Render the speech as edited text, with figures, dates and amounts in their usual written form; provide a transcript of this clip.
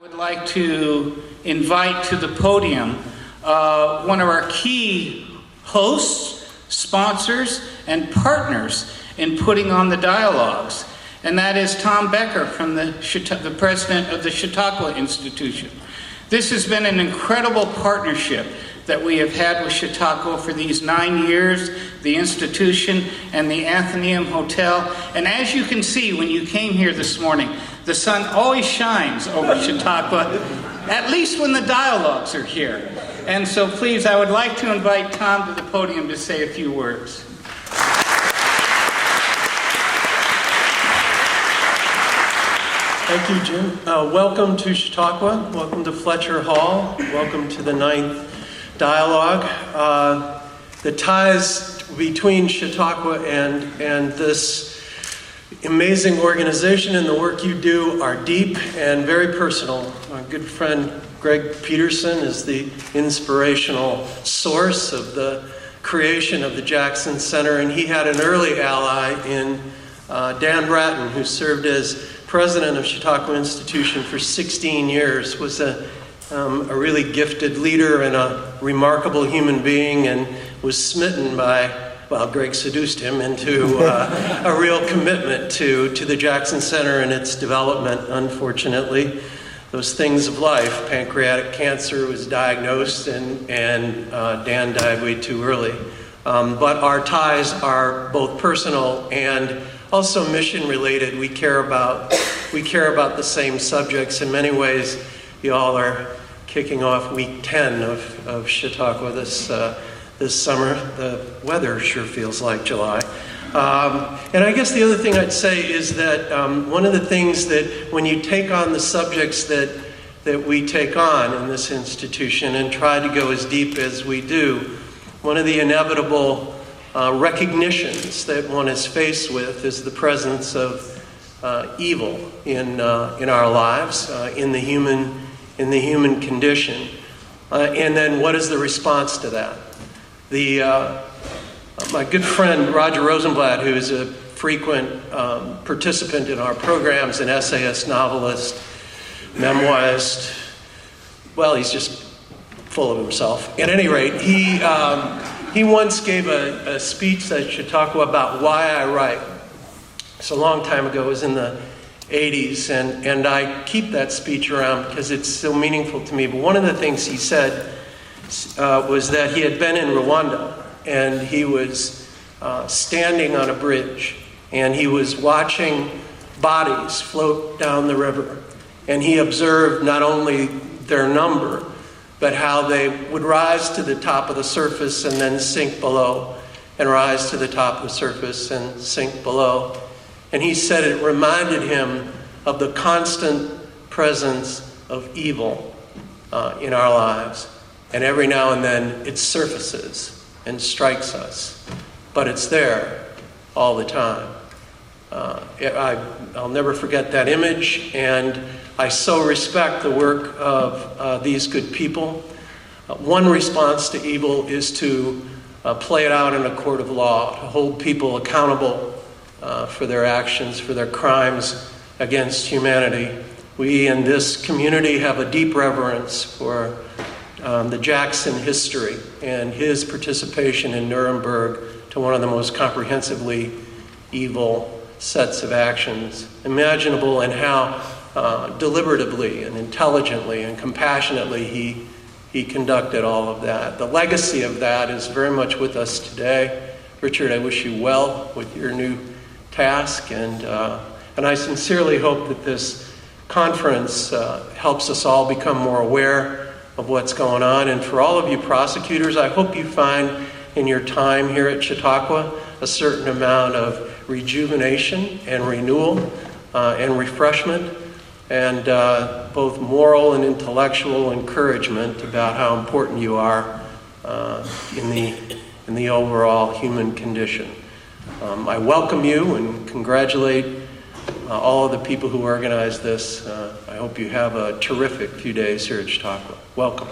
I would like to invite to the podium one of our key hosts, sponsors, and partners in putting on the dialogues, and that is Tom Becker, from the president of the Chautauqua Institution. This has been an incredible partnership that we have had with Chautauqua for these 9 years, the institution and the Athenaeum Hotel. And as you can see when you came here this morning, the sun always shines over Chautauqua, at least when the dialogues are here. And so please, I would like to invite Tom to the podium to say a few words. Thank you, Jim. Welcome to Chautauqua. Welcome to Fletcher Hall. Welcome to the 9th Dialogue. The ties between Chautauqua and this amazing organization and the work you do are deep and very personal. My good friend Greg Peterson is the inspirational source of the creation of the Jackson Center, and he had an early ally in Dan Bratton, who served as president of Chautauqua Institution for 16 years, was a really gifted leader and a remarkable human being, and was smitten by, well, Greg seduced him into a real commitment to the Jackson Center and its development. Unfortunately, those things of life, pancreatic cancer was diagnosed, and Dan died way too early. But our ties are both personal and also mission related. We care about the same subjects. In many ways, you all are kicking off week 10 of Chautauqua this summer. The weather sure feels like July. And I guess the other thing I'd say is that one of the things that when you take on the subjects that we take on in this institution and try to go as deep as we do, one of the inevitable recognitions that one is faced with is the presence of evil in our lives, in the human condition. And then what is the response to that? My good friend Roger Rosenblatt, who is a frequent participant in our programs, an essayist, novelist, memoirist, well, he's just full of himself. At any rate, he once gave a speech at Chautauqua about why I write. It's a long time ago. It was in the 80s, and I keep that speech around because it's so meaningful to me. But one of the things he said was that he had been in Rwanda, and he was standing on a bridge, and he was watching bodies float down the river. And he observed not only their number, but how they would rise to the top of the surface and then sink below, and rise to the top of the surface and sink below. And he said it reminded him of the constant presence of evil in our lives. And every now and then it surfaces and strikes us, but it's there all the time. I'll never forget that image, and I so respect the work of these good people. One response to evil is to play it out in a court of law, to hold people accountable for their actions, for their crimes against humanity. We in this community have a deep reverence for the Jackson history and his participation in Nuremberg to one of the most comprehensively evil sets of actions imaginable, and how deliberatively and intelligently and compassionately he conducted all of that. The legacy of that is very much with us today. Richard, I wish you well with your new task, and I sincerely hope that this conference helps us all become more aware of what's going on. And for all of you prosecutors, I hope you find in your time here at Chautauqua a certain amount of rejuvenation and renewal and refreshment, and both moral and intellectual encouragement about how important you are in the overall human condition. I welcome you and congratulate all of the people who organized this. I hope you have a terrific few days here at Chautauqua. Welcome.